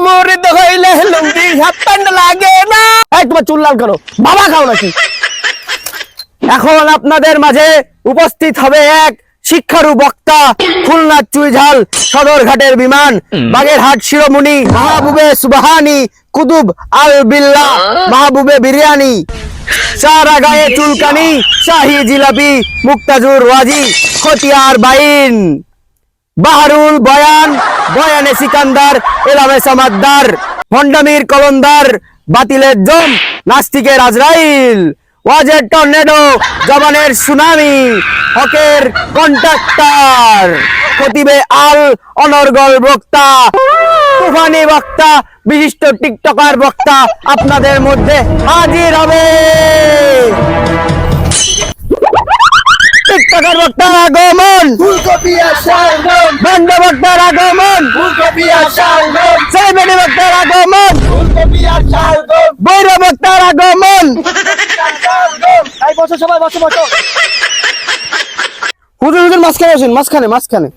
মুরিদ হইলে লুঙ্গি half pant লাগে না। এই তোমার চুল লাল করো, বাবা খাও নাকি? এখন আপনাদের মাঝে উপস্থিত হবে এক শিক্ষারু বক্তা, খুলনা চুইঝাল সদরঘাটের বিমান, বাগেরহাট শিরোমণি, মাহবুবে সুবহানি, কুতুব আল বিল্লাহ, মাহবুবে বিরিয়ানি, সারা গায়ে চুলকানি, শাহী জিলাপি, মুক্তাজুর ওয়াজি, খতিয়ার বাইন, বাহারুল বয়ান, বয়ানে সিকান্দার, এলামে সামাদ্দার, ভণ্ডামির কলন্দার, বাতিলের জম, নাস্তিকের আজরাইল, ওয়াজের টর্নেডো, জবানের সুনামি, হকের কন্ট্রাক্টর, খতিবে আল অনর্গল বক্তা, তুফানি বক্তা, বিশিষ্ট টিকটকার বক্তা আপনাদের মধ্যে হাজির হবে। টিকটকার বক্তার আগমন, ভণ্ড বক্তার আগমন, সেলিব্রিটি বক্তার আগমন, বৈর বক্তার আগমন। হুজুর হুজুর মাঝখানে আসুন, মাঝখানে।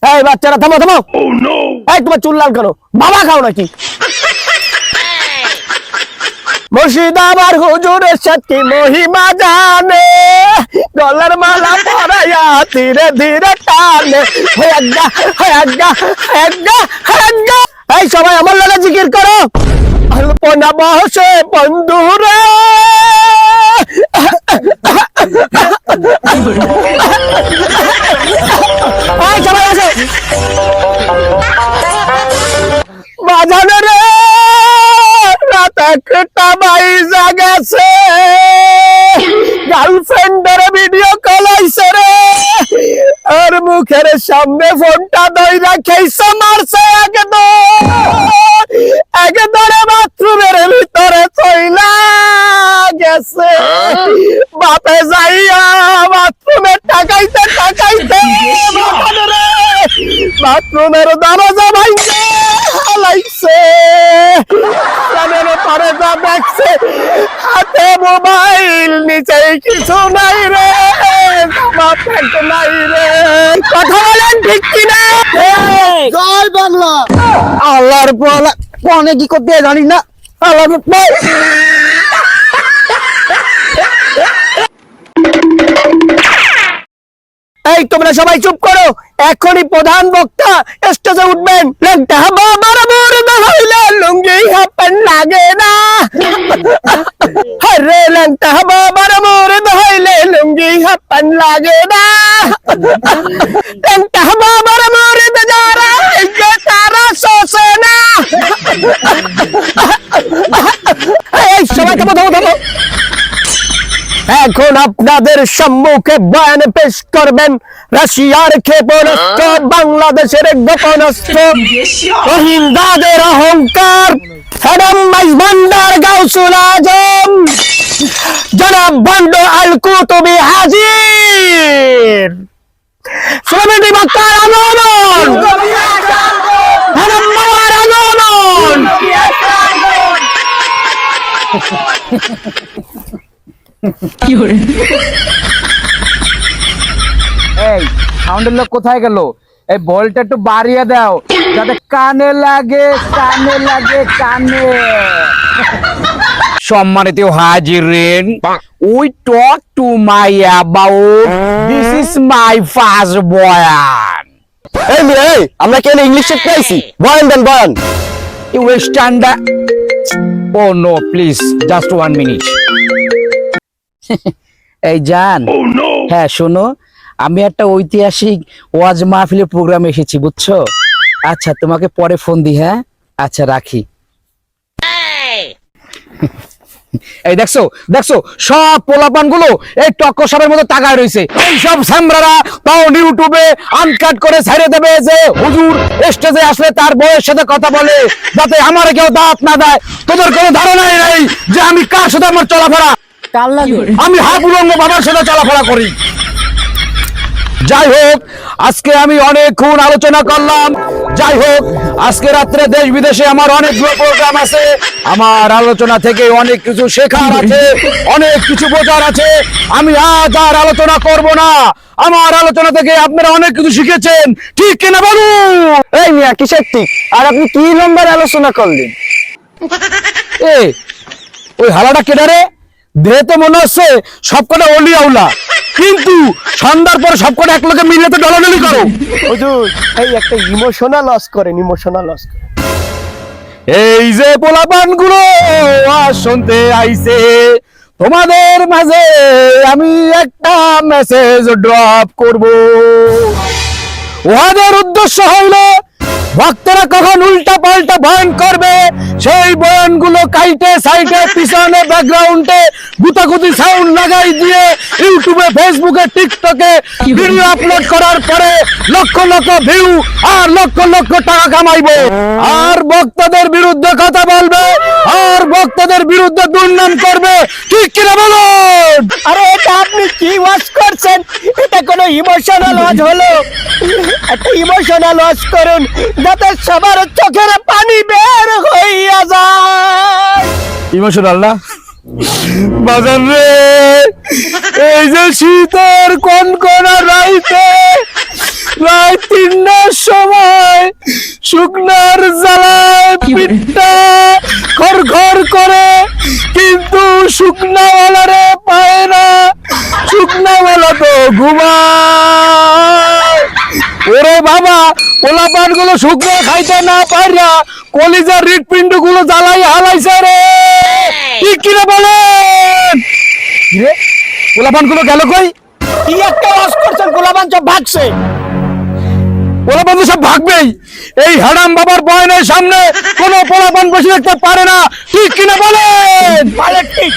এই বাচ্চারা থামো। এই তোমার চুল লাল করো, বাবা খাও নাকি? মুর্শিদাবাদ হুজুরের সাথে মহিমা জানে, গলার মালা পরাইয়া ধীরে ধীরে টানে, এই সবাই আমার লাগে জিকির করো। আলপনা বসে বন্ধুরে, সবাই আসে বাজানে রে, রাত একটা বাইজা গেছে, গার্লফ্রেন্ডের ভিডিও কল আইছে রে, আর মুখের সামনে ফোনটা ধইরা খেইছে, মারছে আগে ধরে বাথরুমের ভিতরে চইলা গেছে। বাপে যাইয়া বাথরুমে টাকাইতে বাথরুমের দরজা ভাঙছে, হালাইছে। পরে যা দেখছে, হাতে মোবাইল, নিচে কিছু নাই রে, নাই রে। কথা বলেন ঠিক কিনা? জয় বাংলা। আল্লাহর পনে কি করতে জানি না। এই তোমরা সবাই চুপ করো, এখনই প্রধান বক্তা স্টেজে উঠবেন। লুঙ্গি হাফ প্যান্ট লাগে না, হরে ল্যাংটা বাবার মুরিদ হইলে লুঙ্গি হাফ প্যান্ট লাগে না, ল্যাংটা বাবার মুরিদ যারা তারা শোষে না। এই সবাই থামো। এখন আপনাদের সম্মুখে বয়ান পেশ করবেন রাশিয়ার ক্ষেপণাস্ত্র, বাংলাদেশের গোপনাস্ত্র, রোহিঙ্গাদের অহংকার, ভান্ডার গাউসুল আজম, জনাব ভণ্ড আল কুতুবি হাজির। সেলিব্রিটি বক্তার আগমন, আগমন। এই সাউন্ডের লোক কোথায় গেল? এই বলটা একটু বাড়িয়ে দাও যাতে কানে লাগে। সম্মানিত হাজিরিন, we talk to my about this is my first বয়ান। এই আমরা কেন ইংলিশ শিখতে আইছি? বয়ান দেন, বয়ান। You stand. Oh no please, just 1 minute. এই জান, হ্যাঁ শোনো, আমি একটা ঐতিহাসিক ওয়াজ মাহফিলের প্রোগ্রামে এসেছি, বুঝছো? আচ্ছা তোমাকে পরে ফোন দিই, হ্যাঁ? আচ্ছা রাখি। এই দেখছো সব পোলাপান গুলো এই টক্কর সাপের মতো তাকায় রয়েছে। এই সব সামরারা তাও ইউটিউবে আনকাট করে ছেড়ে দেবে যে হুজুর স্টেজে আসলে তার বউয়ের সাথে কথা বলে, যাতে আমার কেউ দাঁত না দেয়। তোদের কোনো ধারণাই নেই যে আমি কার সাথে আমার চলাফেরা। আমি হাবুলঙ্গ বাবার সাথে চলাফেরা করি। যাই হোক, আজকে আমি অনেকক্ষণ আলোচনা করলাম। যাই হোক, আজকে রাত্রে দেশ বিদেশে আমার অনেকগুলো প্রোগ্রাম আছে। আমার আলোচনা থেকে অনেক কিছু শেখার আছে, অনেক কিছু বোঝার আছে। আমি আজ আর আলোচনা করব না। আমার আলোচনা থেকে আপনারা অনেক কিছু শিখেছেন, ঠিক কিনা বলুন? এই মিয়া কিসের ঠিক? আর আপনি কি নম্বর আলোচনা করলেন? এ ওই হালাটা কেডারে? দেহে তো মনে হচ্ছে সবকটা অলি আউলা, কিন্তু সন্ধ্যার পর সবকটা এক লোকে মিলে তো ডলাডলি করো। হুজুর এই একটা ইমোশনাল লস করেন, ইমোশনাল লস করেন। এই যে পোলাপান গুলো শুনতে আইছে, তোমাদের মাঝে আমি একটা মেসেজ ড্রপ করব। ওদের উদ্দেশ্য হইল ভক্তরা কখন উল্টা পাল্টা বয়ান করবে সেই বয়ান গুলো কাইটে সাইটে পিছনে ব্যাকগ্রাউন্ডে গুতাগুতি সাউন্ড লাগাই দিয়ে ইউটিউবে ফেসবুকে টিকটকে ভিডিও আপলোড করার পরে লক্ষ লক্ষ ভিউ আর লক্ষ লক্ষ টাকা কামাইবে, আর বক্তাদের বিরুদ্ধে কথা বলবে, আর বক্তাদের বিরুদ্ধে দুর্নাম করবে। ঠিক কিনা বলুন? আরে এটা আপনি কি ওয়াশ করছেন? এটা কোনো ইমোশনাল ওয়াজ হলো? একটা ইমোশনাল ওয়াজ করুন যাতে সবার চোখের পানি বের হইয়া যায়। ইমোশনাল না বাজার রে, এই যে শীতের কনকনা রাইতে রাত 3টার সময় শুকনার জ্বালায় পিঠটা খড়খড় করে, কিন্তু শুকনাওয়ালারে পায় না, শুকনাওয়ালা তো ঘুমায়। ওরে বাবা, পোলাপান গুলো শুকনো খাইতে না পারিয়া কলিজার হৃৎপিণ্ড গুলো জ্বালাই হালাইছে রে। ঠিক কিনা বলেন? রে পোলাপান গুলো গেল কই? কি একটা ওয়াজ করছেন? গোলাবান সব ভাগছে। পোলাপান তো সব ভাগবেই, এই হারাম বাবার বয়নের সামনে কোনো পোলাপান বসে থাকতে পারে না। ঠিক কিনা বলেন? ভালো ঠিক।